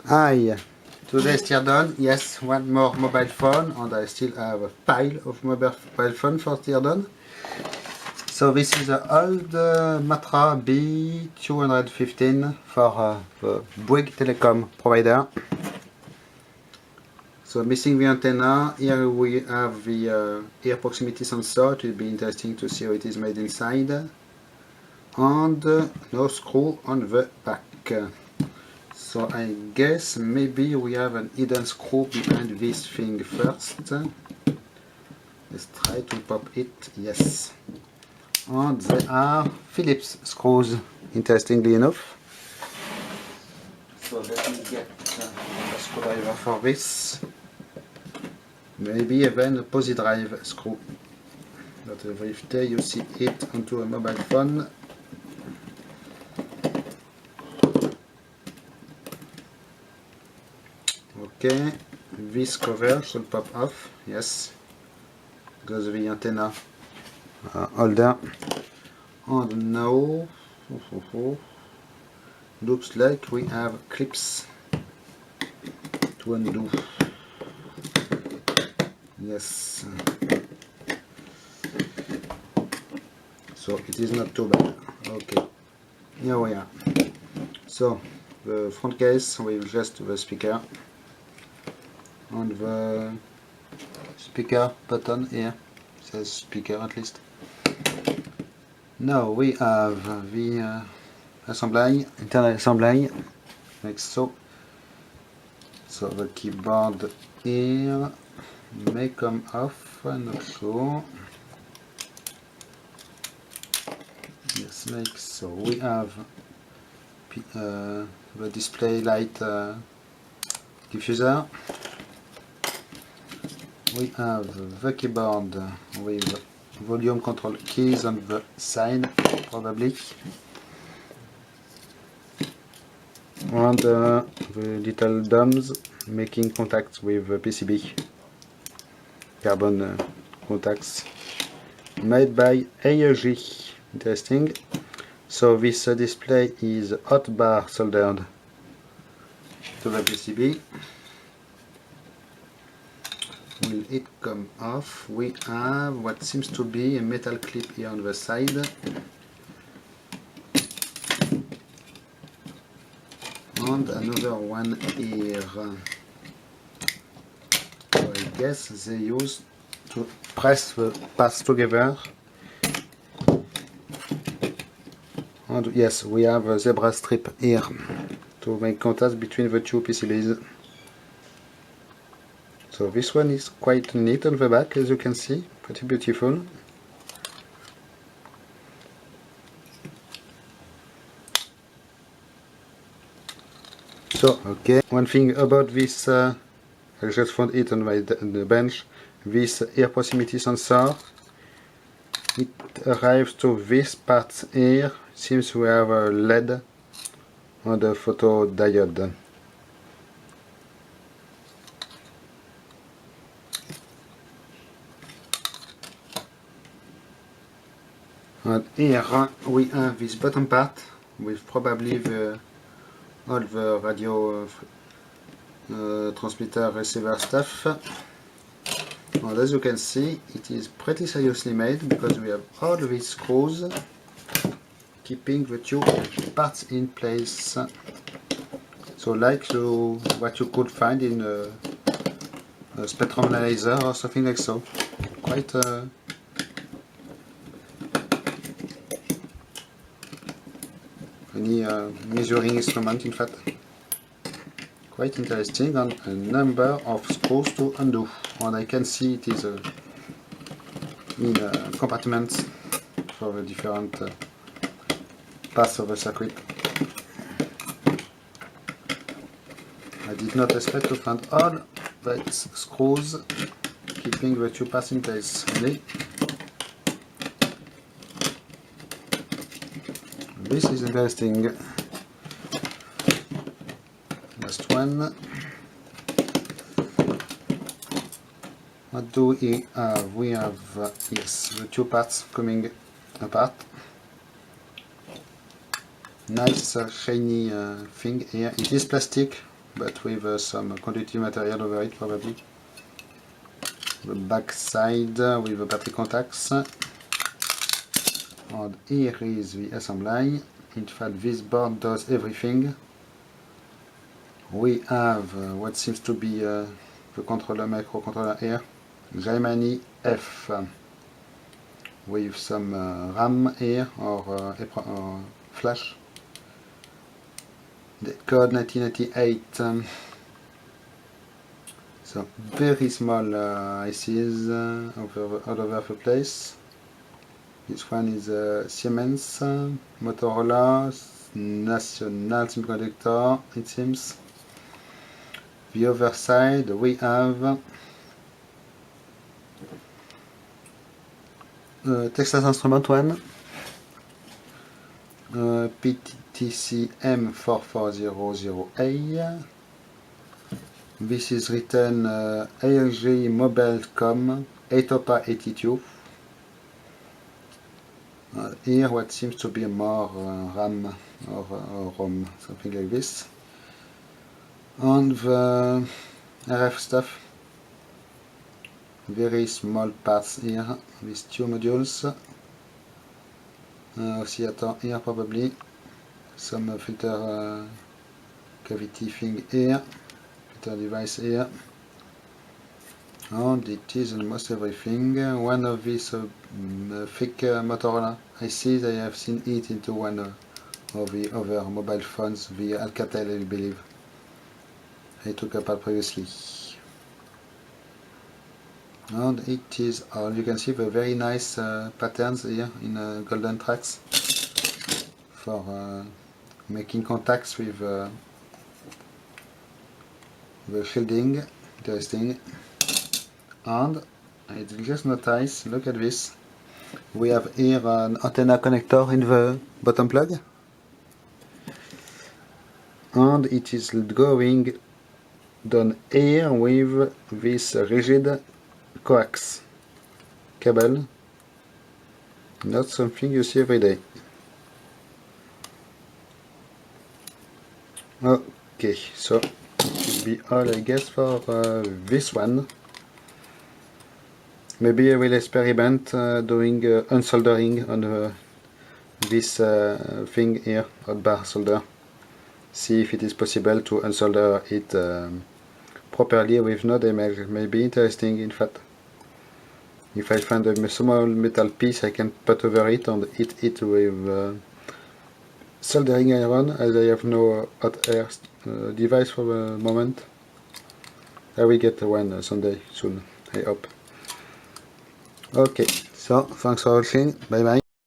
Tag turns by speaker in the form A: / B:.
A: Hi, today's tear done. Yes, one more mobile phone, and I still have a pile of mobile phone for tear done. So this is an old Matra B215 for the Bouygues Telecom provider. So missing the antenna. Here we have the ear proximity sensor. It will be interesting to see how it is made inside. And no screw on the back. So I guess maybe we have an hidden screw behind this thing first. Let's try to pop it. Yes. And they are Phillips screws, interestingly enough. So let me get a screwdriver for this. Maybe even a posi drive screw. But every day you see it onto a mobile phone. Okay, this cover should pop off, yes, because the antenna holder. And now, looks like we have clips to undo. Yes, so it is not too bad. Okay, here we are. So the front case with just the speaker. And the speaker button here, it says speaker at least. Now we have the assembly, internal assembly, like so. So the keyboard here may come off, I'm not sure. Yes, like so. We have the display light diffuser. We have the keyboard with volume control keys on the side, probably. And the little DOMs making contacts with the PCB. Carbon contacts made by AEG. Interesting. So this display is hot bar soldered to the PCB. Will it come off? We have what seems to be a metal clip here on the side. And another one here. So I guess they use to press the parts together. And yes, we have a zebra strip here to make contact between the two PCBs. So this one is quite neat on the back, as you can see, pretty beautiful. So, okay, one thing about this, I just found it on the bench, this ear proximity sensor. It arrives to this part here, seems we have a LED on the photodiode. And here we have this bottom part with probably all the radio transmitter receiver stuff. And as you can see, it is pretty seriously made because we have all these screws keeping the two parts in place. So like what you could find in a spectrum analyzer or something like so. Quite any measuring instrument, in fact. Quite interesting, and a number of screws to undo. And I can see it is in compartments for the different parts of the circuit. I did not expect to find all the screws keeping the two parts in place. Really. This is interesting. Last one. What do we have? We have, yes, the two parts coming apart. Nice shiny thing here. It is plastic, but with some conductive material over it probably. The back side with the battery contacts. And here is the assembly. In fact, this board does everything. We have what seems to be the controller, microcontroller here, Gemini F, with some RAM here or flash. The code 1998. So very small ICs all over the place. This one is Siemens, Motorola, National Semiconductor, it seems. The other side we have Texas Instruments one, PTC M4400A. This is written ALG Mobilcom 8OPA82. Here what seems to be more RAM or ROM, something like this. And the RF stuff, very small parts here with two modules, oscillator here probably, some filter cavity thing here, filter device here, and it is almost everything. One of these thick Motorola ICs, I have seen it into one of the other mobile phones, the Alcatel I believe. I took apart previously. And it is all. You can see the very nice patterns here in golden tracks for making contacts with the shielding. Interesting. And I just noticed, look at this. We have here an antenna connector in the bottom plug. And it is going done here with this rigid coax cable, not something you see every day. Okay, so it should be all I guess for this one. Maybe I will experiment doing unsoldering on this thing here, hot bar solder. See if it is possible to unsolder it properly with no damage. It may be interesting in fact. If I find a small metal piece I can put over it and hit it with soldering iron, as I have no hot air device for the moment. I will get one someday soon, I hope. Okay, so thanks for watching, bye bye.